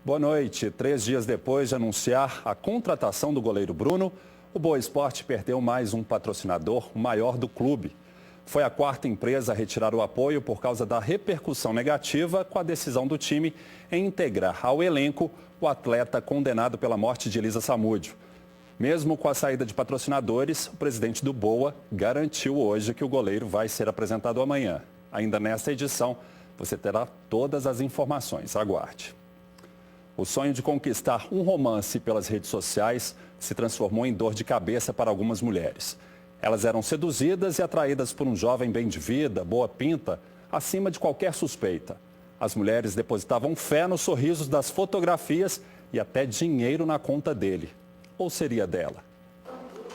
Boa noite. 3 dias depois de anunciar a contratação do goleiro Bruno, o Boa Esporte perdeu mais um patrocinador, o maior do clube. Foi a quarta empresa a retirar o apoio por causa da repercussão negativa com a decisão do time em integrar ao elenco o atleta condenado pela morte de Elisa Samúdio. Mesmo com a saída de patrocinadores, o presidente do Boa garantiu hoje que o goleiro vai ser apresentado amanhã. Ainda nesta edição, você terá todas as informações. Aguarde. O sonho de conquistar um romance pelas redes sociais se transformou em dor de cabeça para algumas mulheres. Elas eram seduzidas e atraídas por um jovem bem de vida, boa pinta, acima de qualquer suspeita. As mulheres depositavam fé nos sorrisos das fotografias e até dinheiro na conta dele. Ou seria dela?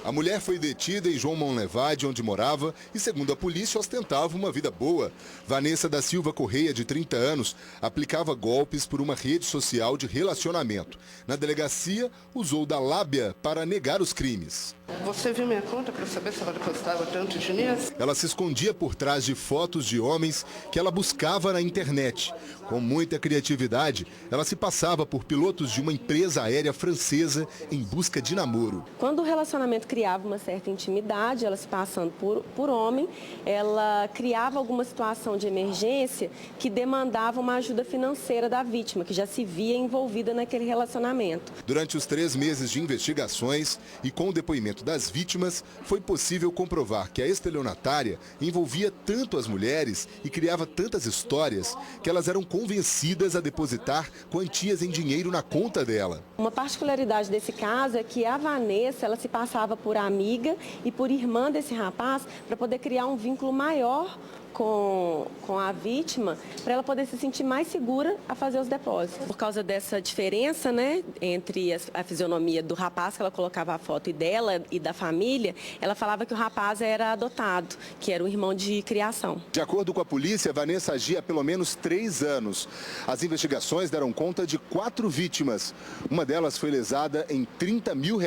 A mulher foi detida em João Monlevade, onde morava, e, segundo a polícia, ostentava uma vida boa. Vanessa da Silva Correia, de 30 anos, aplicava golpes por uma rede social de relacionamento. Na delegacia, usou da lábia para negar os crimes. Você viu minha conta para saber se ela depositava tanto dinheiro? Ela se escondia por trás de fotos de homens que ela buscava na internet. Com muita criatividade, ela se passava por pilotos de uma empresa aérea francesa em busca de namoro. Quando o relacionamento criava uma certa intimidade, ela se passando por homem, ela criava alguma situação de emergência que demandava uma ajuda financeira da vítima, que já se via envolvida naquele relacionamento. Durante os 3 meses de investigações e com o depoimento das vítimas, foi possível comprovar que a estelionatária envolvia tanto as mulheres e criava tantas histórias que elas eram convencidas a depositar quantias em dinheiro na conta dela. Uma particularidade desse caso é que a Vanessa, ela se passava por amiga e por irmã desse rapaz para poder criar um vínculo maior com a vítima, para ela poder se sentir mais segura a fazer os depósitos. Por causa dessa diferença, né, entre a fisionomia do rapaz, que ela colocava a foto, e dela e da família, ela falava que o rapaz era adotado, que era o irmão de criação. De acordo com a polícia, Vanessa agia há pelo menos 3 anos. As investigações deram conta de 4 vítimas. Uma delas foi lesada em R$30 mil.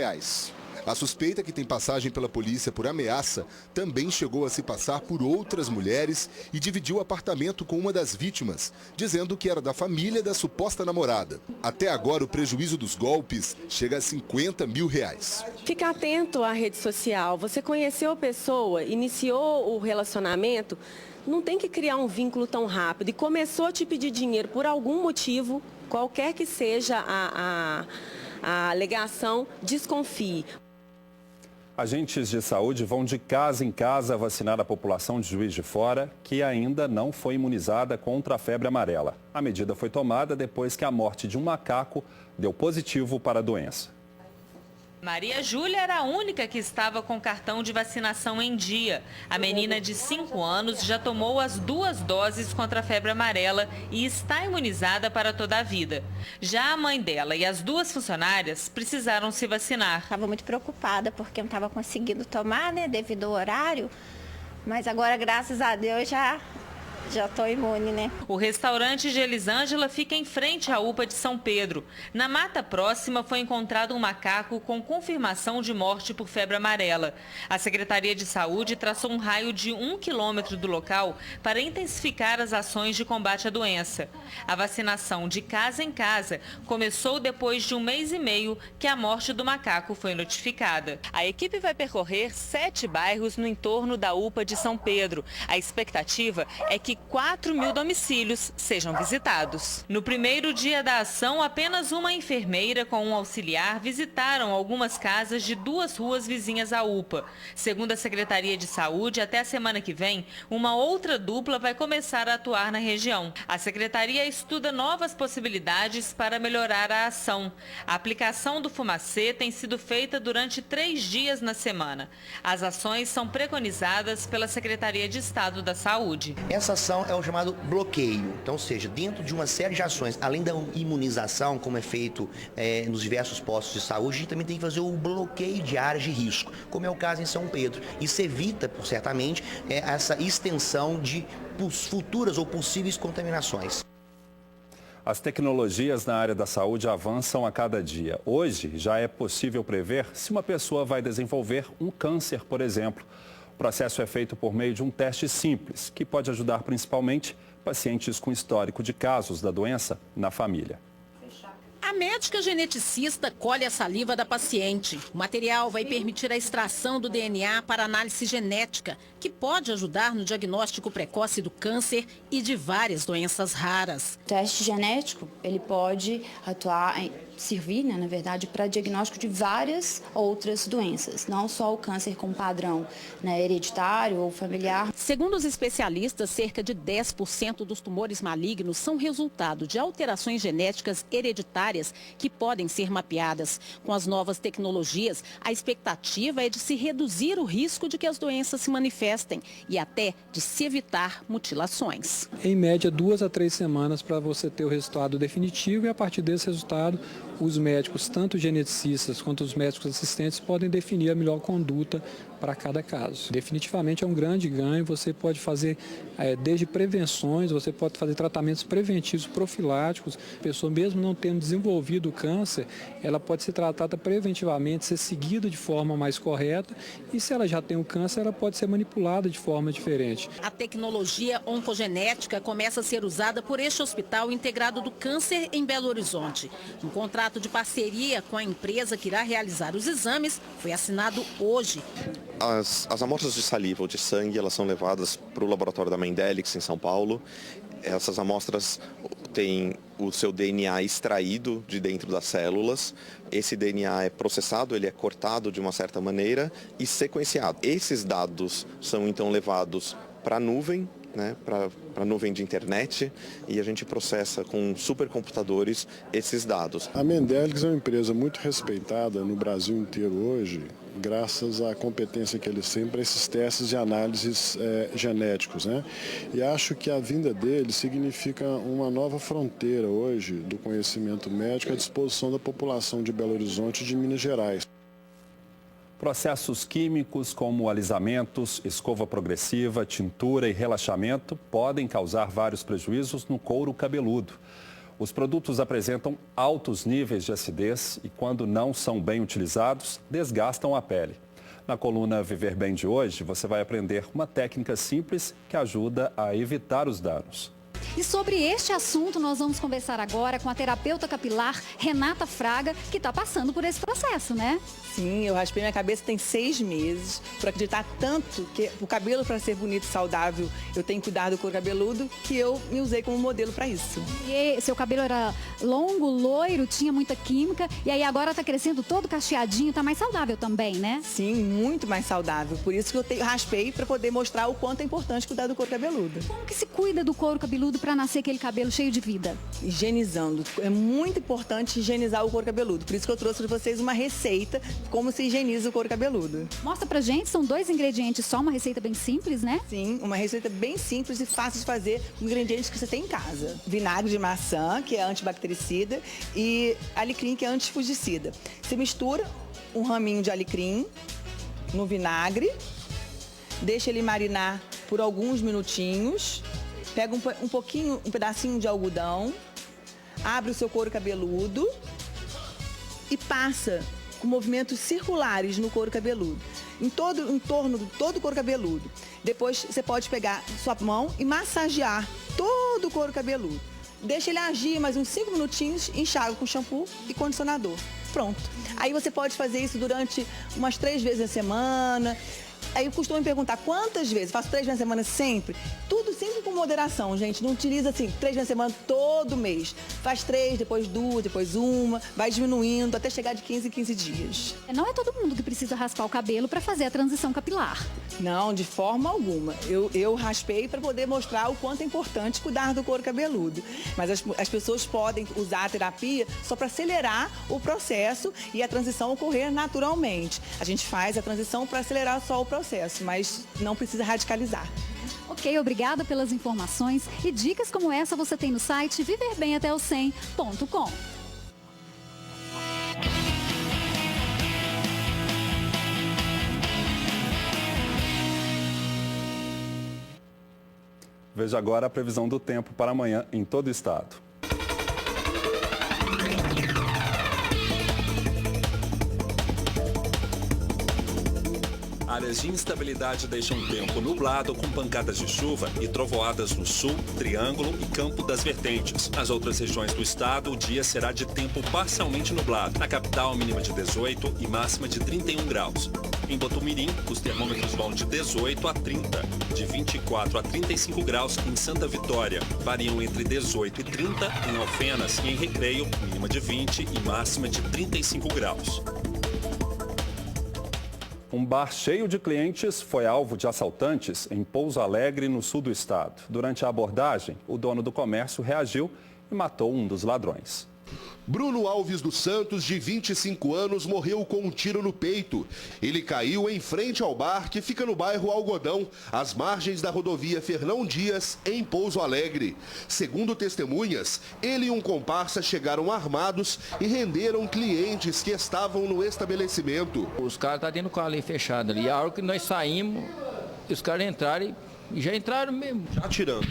A suspeita, que tem passagem pela polícia por ameaça, também chegou a se passar por outras mulheres e dividiu o apartamento com uma das vítimas, dizendo que era da família da suposta namorada. Até agora, o prejuízo dos golpes chega a R$50 mil. Fique atento à rede social. Você conheceu a pessoa, iniciou o relacionamento, não tem que criar um vínculo tão rápido e começou a te pedir dinheiro por algum motivo, qualquer que seja a alegação, desconfie. Agentes de saúde vão de casa em casa vacinar a população de Juiz de Fora, que ainda não foi imunizada contra a febre amarela. A medida foi tomada depois que a morte de um macaco deu positivo para a doença. Maria Júlia era a única que estava com cartão de vacinação em dia. A menina de 5 anos já tomou as 2 doses contra a febre amarela e está imunizada para toda a vida. Já a mãe dela e as 2 funcionárias precisaram se vacinar. Estava muito preocupada porque não estava conseguindo tomar, né, devido ao horário. Mas agora, graças a Deus, já estou imune, né? O restaurante de Elisângela fica em frente à UPA de São Pedro. Na mata próxima foi encontrado um macaco com confirmação de morte por febre amarela. A Secretaria de Saúde traçou um raio de 1 quilômetro do local para intensificar as ações de combate à doença. A vacinação de casa em casa começou depois de 1 mês e meio que a morte do macaco foi notificada. A equipe vai percorrer 7 bairros no entorno da UPA de São Pedro. A expectativa é que 4 mil domicílios sejam visitados. No primeiro dia da ação, apenas uma enfermeira com um auxiliar visitaram algumas casas de 2 ruas vizinhas à UPA. Segundo a Secretaria de Saúde, até a semana que vem, uma outra dupla vai começar a atuar na região. A Secretaria estuda novas possibilidades para melhorar a ação. A aplicação do fumacê tem sido feita durante 3 dias na semana. As ações são preconizadas pela Secretaria de Estado da Saúde. Essa ação é o chamado bloqueio, então, ou seja, dentro de uma série de ações, além da imunização, como é feito nos diversos postos de saúde, a gente também tem que fazer o bloqueio de áreas de risco, como é o caso em São Pedro. Isso evita, certamente, essa extensão de futuras ou possíveis contaminações. As tecnologias na área da saúde avançam a cada dia. Hoje, já é possível prever se uma pessoa vai desenvolver um câncer, por exemplo. O processo é feito por meio de um teste simples, que pode ajudar principalmente pacientes com histórico de casos da doença na família. A médica geneticista colhe a saliva da paciente. O material vai permitir a extração do DNA para análise genética, que pode ajudar no diagnóstico precoce do câncer e de várias doenças raras. O teste genético, ele pode servir, na verdade, para diagnóstico de várias outras doenças, não só o câncer com padrão hereditário ou familiar. Segundo os especialistas, cerca de 10% dos tumores malignos são resultado de alterações genéticas hereditárias que podem ser mapeadas. Com as novas tecnologias, a expectativa é de se reduzir o risco de que as doenças se manifestem e até de se evitar mutilações. Em média, 2 a 3 semanas para você ter o resultado definitivo e a partir desse resultado, os médicos, tanto geneticistas quanto os médicos assistentes, podem definir a melhor conduta para cada caso. Definitivamente é um grande ganho, você pode fazer desde prevenções, você pode fazer tratamentos preventivos, profiláticos. A pessoa mesmo não tendo desenvolvido o câncer, ela pode ser tratada preventivamente, ser seguida de forma mais correta e se ela já tem o câncer, ela pode ser manipulada de forma diferente. A tecnologia oncogenética começa a ser usada por este Hospital Integrado do Câncer em Belo Horizonte. Um contrato de parceria com a empresa que irá realizar os exames foi assinado hoje. As amostras de saliva ou de sangue, elas são levadas para o laboratório da Mendelix em São Paulo. Essas amostras têm o seu DNA extraído de dentro das células. Esse DNA é processado, ele é cortado de uma certa maneira e sequenciado. Esses dados são então levados para a nuvem, para a nuvem de internet, e a gente processa com supercomputadores esses dados. A Mendelix é uma empresa muito respeitada no Brasil inteiro hoje, graças à competência que eles têm para esses testes de análises genéticos. E acho que a vinda deles significa uma nova fronteira hoje do conhecimento médico à disposição da população de Belo Horizonte e de Minas Gerais. Processos químicos como alisamentos, escova progressiva, tintura e relaxamento podem causar vários prejuízos no couro cabeludo. Os produtos apresentam altos níveis de acidez e, quando não são bem utilizados, desgastam a pele. Na coluna Viver Bem de hoje, você vai aprender uma técnica simples que ajuda a evitar os danos. E sobre este assunto, nós vamos conversar agora com a terapeuta capilar Renata Fraga, que está passando por esse processo, né? Sim, eu raspei minha cabeça tem 6 meses, por acreditar tanto que o cabelo, para ser bonito e saudável, eu tenho que cuidar do couro cabeludo, que eu me usei como modelo para isso. E seu cabelo era longo, loiro, tinha muita química, e aí agora está crescendo todo cacheadinho, está mais saudável também, né? Sim, muito mais saudável. Por isso que eu raspei, para poder mostrar o quanto é importante cuidar do couro cabeludo. Como que se cuida do couro cabeludo para nascer aquele cabelo cheio de vida? Higienizando. É muito importante higienizar o couro cabeludo. Por isso que eu trouxe para vocês uma receita como se higieniza o couro cabeludo. Mostra pra gente, são 2 ingredientes só, uma receita bem simples, né? Sim, uma receita bem simples e fácil de fazer com ingredientes que você tem em casa. Vinagre de maçã, que é antibactericida, e alecrim, que é antifungicida. Você mistura um raminho de alecrim no vinagre, deixa ele marinar por alguns minutinhos, pega um pedacinho de algodão, abre o seu couro cabeludo e passa com movimentos circulares no couro cabeludo, em torno de todo o couro cabeludo. Depois você pode pegar sua mão e massagear todo o couro cabeludo. Deixa ele agir mais uns 5 minutinhos, enxágua com shampoo e condicionador. Pronto. Aí você pode fazer isso durante umas 3 vezes na semana. Aí eu costumo me perguntar quantas vezes, faço 3 vezes na semana sempre? Tudo sempre com moderação, gente. Não utiliza assim, 3 vezes na semana todo mês. Faz 3, depois 2, depois 1, vai diminuindo até chegar de 15 em 15 dias. Não é todo mundo que precisa raspar o cabelo para fazer a transição capilar. Não, de forma alguma. Eu raspei para poder mostrar o quanto é importante cuidar do couro cabeludo. Mas as pessoas podem usar a terapia só para acelerar o processo e a transição ocorrer naturalmente. A gente faz a transição para acelerar só o processo, mas não precisa radicalizar. Ok, obrigada pelas informações e dicas como essa você tem no site viverbematé100.com. Veja agora a previsão do tempo para amanhã em todo o estado. A Áreas de instabilidade deixam um tempo nublado com pancadas de chuva e trovoadas no sul, Triângulo e Campo das Vertentes. Nas outras regiões do estado, o dia será de tempo parcialmente nublado. Na capital, mínima de 18 e máxima de 31 graus. Em Botumirim, os termômetros vão de 18 a 30, de 24 a 35 graus em Santa Vitória. Variam entre 18 e 30 em Alfenas e em Recreio, mínima de 20 e máxima de 35 graus. Um bar cheio de clientes foi alvo de assaltantes em Pouso Alegre, no sul do estado. Durante a abordagem, o dono do comércio reagiu e matou um dos ladrões. Bruno Alves dos Santos, de 25 anos, morreu com um tiro no peito. Ele caiu em frente ao bar que fica no bairro Algodão, às margens da rodovia Fernão Dias, em Pouso Alegre. Segundo testemunhas, ele e um comparsa chegaram armados e renderam clientes que estavam no estabelecimento. Os caras estavam dentro do carro ali fechado ali. A hora que nós saímos, os caras entraram e já entraram mesmo. Já atirando.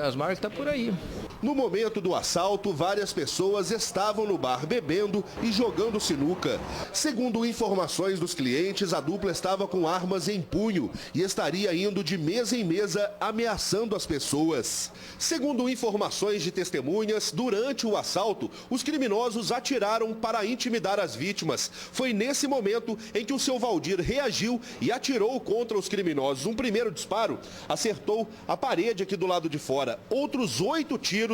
As marcas estão por aí. No momento do assalto, várias pessoas estavam no bar bebendo e jogando sinuca. Segundo informações dos clientes, a dupla estava com armas em punho e estaria indo de mesa em mesa ameaçando as pessoas. Segundo informações de testemunhas, durante o assalto, os criminosos atiraram para intimidar as vítimas. Foi nesse momento em que o seu Valdir reagiu e atirou contra os criminosos. Um primeiro disparo acertou a parede aqui do lado de fora. Outros 8 tiros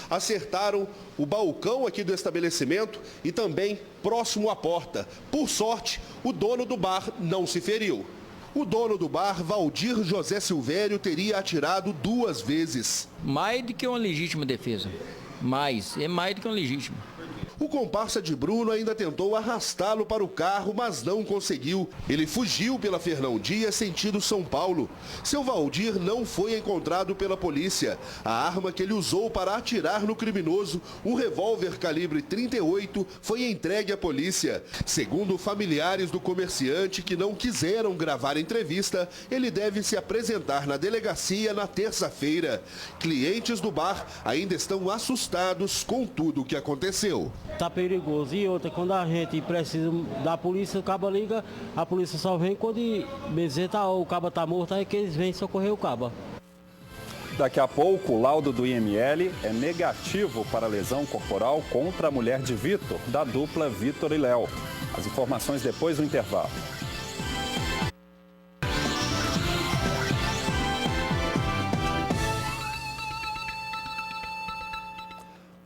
acertaram o balcão aqui do estabelecimento e também próximo à porta. Por sorte, o dono do bar não se feriu. O dono do bar, Valdir José Silvério, teria atirado 2 vezes. Mais do que uma legítima defesa. É mais do que uma legítima. O comparsa de Bruno ainda tentou arrastá-lo para o carro, mas não conseguiu. Ele fugiu pela Fernão Dias, sentido São Paulo. Seu Valdir não foi encontrado pela polícia. A arma que ele usou para atirar no criminoso, um revólver calibre 38, foi entregue à polícia. Segundo familiares do comerciante que não quiseram gravar a entrevista, ele deve se apresentar na delegacia na terça-feira. Clientes do bar ainda estão assustados com tudo o que aconteceu. Tá perigoso. E outra, quando a gente precisa da polícia, o cabo liga, a polícia só vem quando o cabo tá morto, aí que eles vêm socorrer o cabo. Daqui a pouco, o laudo do IML é negativo para lesão corporal contra a mulher de Vitor, da dupla Vitor e Léo. As informações depois do intervalo.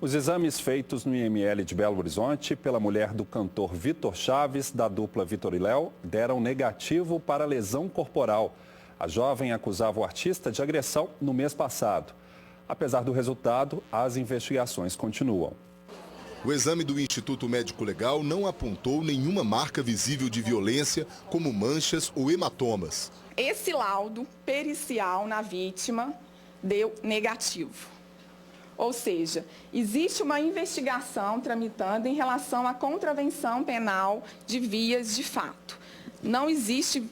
Os exames feitos no IML de Belo Horizonte pela mulher do cantor Vitor Chaves, da dupla Vitor e Léo, deram negativo para lesão corporal. A jovem acusava o artista de agressão no mês passado. Apesar do resultado, as investigações continuam. O exame do Instituto Médico Legal não apontou nenhuma marca visível de violência, como manchas ou hematomas. Esse laudo pericial na vítima deu negativo. Ou seja, existe uma investigação tramitando em relação à contravenção penal de vias de fato. Não existe,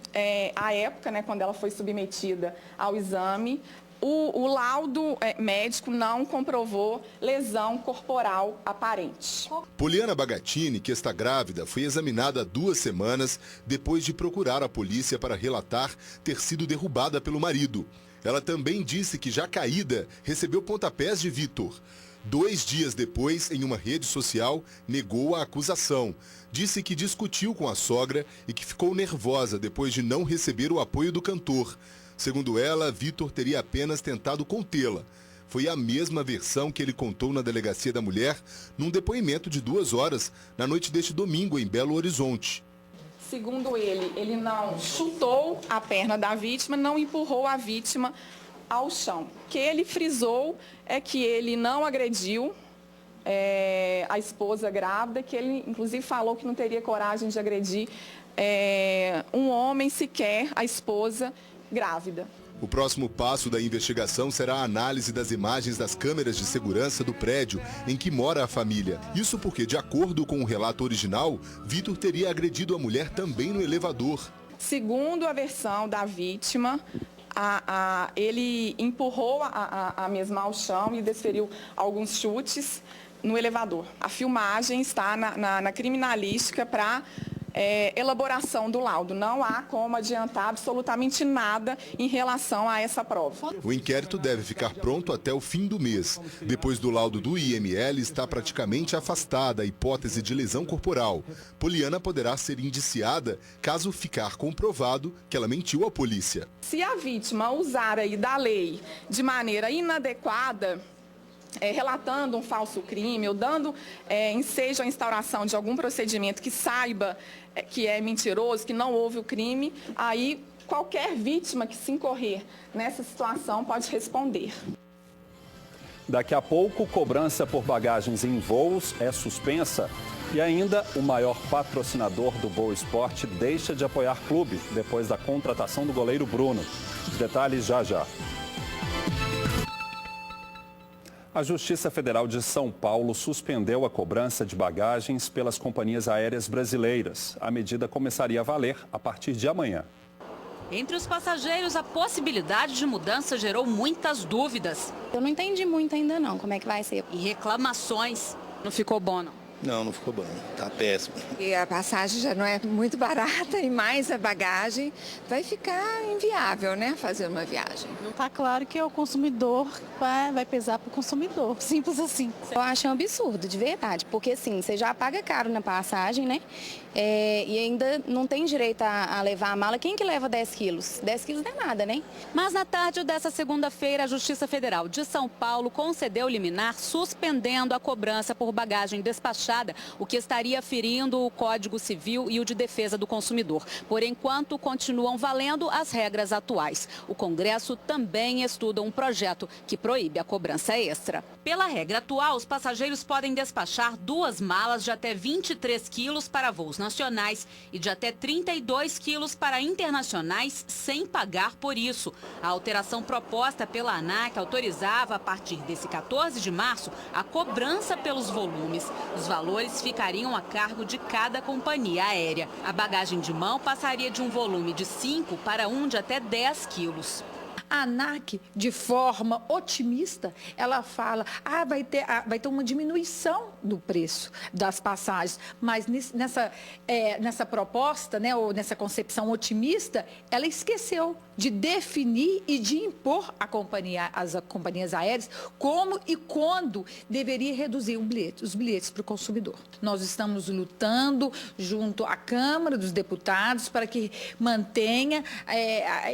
à época, quando ela foi submetida ao exame, o laudo médico não comprovou lesão corporal aparente. Poliana Bagatini, que está grávida, foi examinada há 2 semanas depois de procurar a polícia para relatar ter sido derrubada pelo marido. Ela também disse que, já caída, recebeu pontapés de Vitor. 2 dias depois, em uma rede social, negou a acusação. Disse que discutiu com a sogra e que ficou nervosa depois de não receber o apoio do cantor. Segundo ela, Vitor teria apenas tentado contê-la. Foi a mesma versão que ele contou na delegacia da mulher, num depoimento de 2 horas, na noite deste domingo, em Belo Horizonte. Segundo ele não chutou a perna da vítima, não empurrou a vítima ao chão. O que ele frisou é que ele não agrediu a esposa grávida, que ele inclusive falou que não teria coragem de agredir um homem sequer, a esposa grávida. O próximo passo da investigação será a análise das imagens das câmeras de segurança do prédio em que mora a família. Isso porque, de acordo com o relato original, Vitor teria agredido a mulher também no elevador. Segundo a versão da vítima, ele empurrou a mesma ao chão e desferiu alguns chutes no elevador. A filmagem está na criminalística para elaboração do laudo. Não há como adiantar absolutamente nada em relação a essa prova. O inquérito deve ficar pronto até o fim do mês. Depois do laudo do IML, está praticamente afastada a hipótese de lesão corporal. Poliana poderá ser indiciada caso ficar comprovado que ela mentiu à polícia. Se a vítima usar aí da lei de maneira inadequada, relatando um falso crime ou dando ensejo à instauração de algum procedimento que saiba que é mentiroso, que não houve o crime, aí qualquer vítima que se incorrer nessa situação pode responder. Daqui a pouco, cobrança por bagagens em voos é suspensa. E ainda, o maior patrocinador do Boa Esporte deixa de apoiar clube depois da contratação do goleiro Bruno. Os detalhes já já. A Justiça Federal de São Paulo suspendeu a cobrança de bagagens pelas companhias aéreas brasileiras. A medida começaria a valer a partir de amanhã. Entre os passageiros, a possibilidade de mudança gerou muitas dúvidas. Eu não entendi muito ainda não, como é que vai ser. E reclamações. Não ficou bom, não? Não ficou bom. Tá péssimo. E a passagem já não é muito barata e mais a bagagem vai ficar inviável, né, fazer uma viagem. Não está claro que o consumidor vai pesar para o consumidor, simples assim. Eu acho um absurdo, de verdade, porque assim, você já paga caro na passagem, né? E ainda não tem direito a levar a mala. Quem que leva 10 quilos? 10 quilos não é nada, né? Mas na tarde dessa segunda-feira, a Justiça Federal de São Paulo concedeu liminar suspendendo a cobrança por bagagem despachada, o que estaria ferindo o Código Civil e o de Defesa do Consumidor. Por enquanto, continuam valendo as regras atuais. O Congresso também estuda um projeto que proíbe a cobrança extra. Pela regra atual, os passageiros podem despachar 2 malas de até 23 quilos para voos nacionais e de até 32 quilos para internacionais sem pagar por isso. A alteração proposta pela ANAC autorizava, a partir desse 14 de março, a cobrança pelos volumes. Os valores ficariam a cargo de cada companhia aérea. A bagagem de mão passaria de um volume de 5 para um de até 10 quilos. A ANAC, de forma otimista, ela fala, vai ter uma diminuição do preço das passagens, mas nessa proposta, né, ou nessa concepção otimista, ela esqueceu de definir e de impor às companhias aéreas como e quando deveria reduzir os bilhetes para o consumidor. Nós estamos lutando junto à Câmara dos Deputados para que mantenha,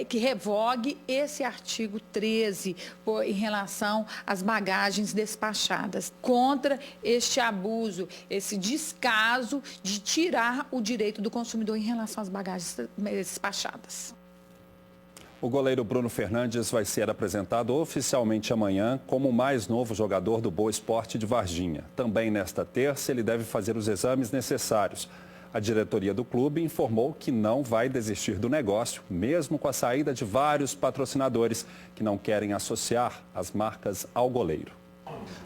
que revogue esse artigo 13 em relação às bagagens despachadas, contra este abuso, esse descaso de tirar o direito do consumidor em relação às bagagens despachadas. O goleiro Bruno Fernandes vai ser apresentado oficialmente amanhã como o mais novo jogador do Boa Esporte de Varginha. Também nesta terça, ele deve fazer os exames necessários. A diretoria do clube informou que não vai desistir do negócio, mesmo com a saída de vários patrocinadores que não querem associar as marcas ao goleiro.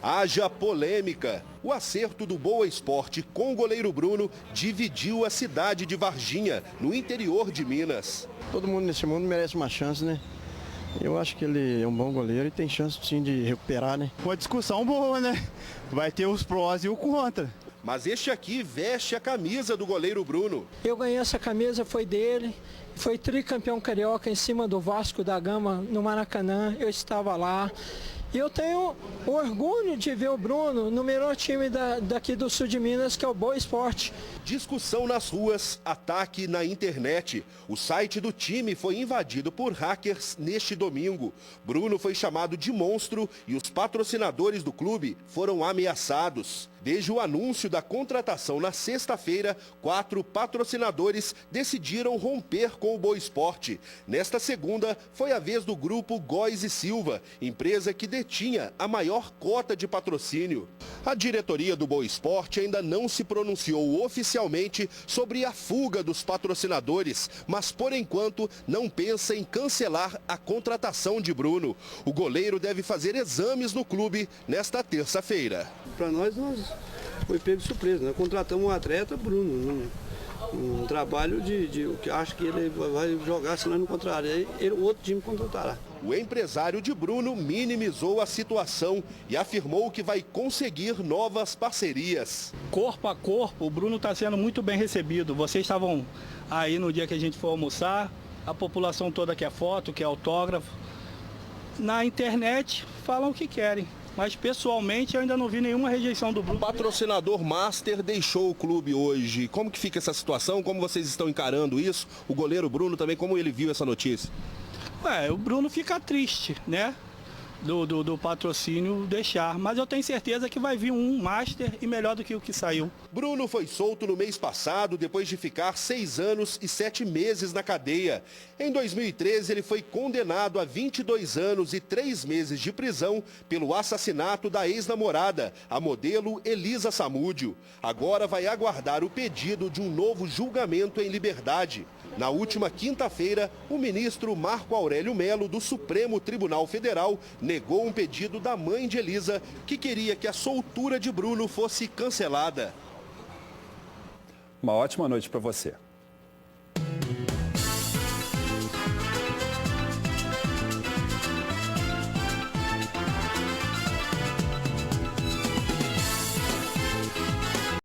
Haja polêmica. O acerto do Boa Esporte com o goleiro Bruno dividiu a cidade de Varginha, no interior de Minas. Todo mundo nesse mundo merece uma chance, né? Eu acho que ele é um bom goleiro e tem chance sim de recuperar, né? Uma discussão boa, né? Vai ter os prós e o contra. Mas este aqui veste a camisa do goleiro Bruno. Eu ganhei essa camisa, foi dele. Foi tricampeão carioca em cima do Vasco da Gama no Maracanã. Eu estava lá. E eu tenho o orgulho de ver o Bruno no melhor time daqui do sul de Minas, que é o Boa Esporte. Discussão nas ruas, ataque na internet. O site do time foi invadido por hackers neste domingo. Bruno foi chamado de monstro e os patrocinadores do clube foram ameaçados. Desde o anúncio da contratação na sexta-feira, 4 patrocinadores decidiram romper com o Boa Esporte. Nesta segunda, foi a vez do grupo Góes e Silva, empresa que detinha a maior cota de patrocínio. A diretoria do Boa Esporte ainda não se pronunciou oficialmente sobre a fuga dos patrocinadores, mas por enquanto não pensa em cancelar a contratação de Bruno. O goleiro deve fazer exames no clube nesta terça-feira. Para nós foi pego de surpresa, né? Contratamos um atleta, Bruno. Um trabalho que acho que ele vai jogar, se não contrário, aí o outro time contratará. O empresário de Bruno minimizou a situação e afirmou que vai conseguir novas parcerias. Corpo a corpo, o Bruno está sendo muito bem recebido. Vocês estavam aí no dia que a gente foi almoçar, a população toda quer foto, quer autógrafo. Na internet falam o que querem, mas pessoalmente eu ainda não vi nenhuma rejeição do Bruno. O patrocinador Master deixou o clube hoje. Como que fica essa situação? Como vocês estão encarando isso? O goleiro Bruno também, como ele viu essa notícia? O Bruno fica triste, né? Do patrocínio deixar, mas eu tenho certeza que vai vir um Master e melhor do que o que saiu. Bruno foi solto no mês passado depois de ficar 6 anos e 7 meses na cadeia. Em 2013 ele foi condenado a 22 anos e 3 meses de prisão pelo assassinato da ex-namorada, a modelo Elisa Samúdio. Agora vai aguardar o pedido de um novo julgamento em liberdade. Na última quinta-feira, o ministro Marco Aurélio Melo, do Supremo Tribunal Federal, negou um pedido da mãe de Elisa, que queria que a soltura de Bruno fosse cancelada. Uma ótima noite para você.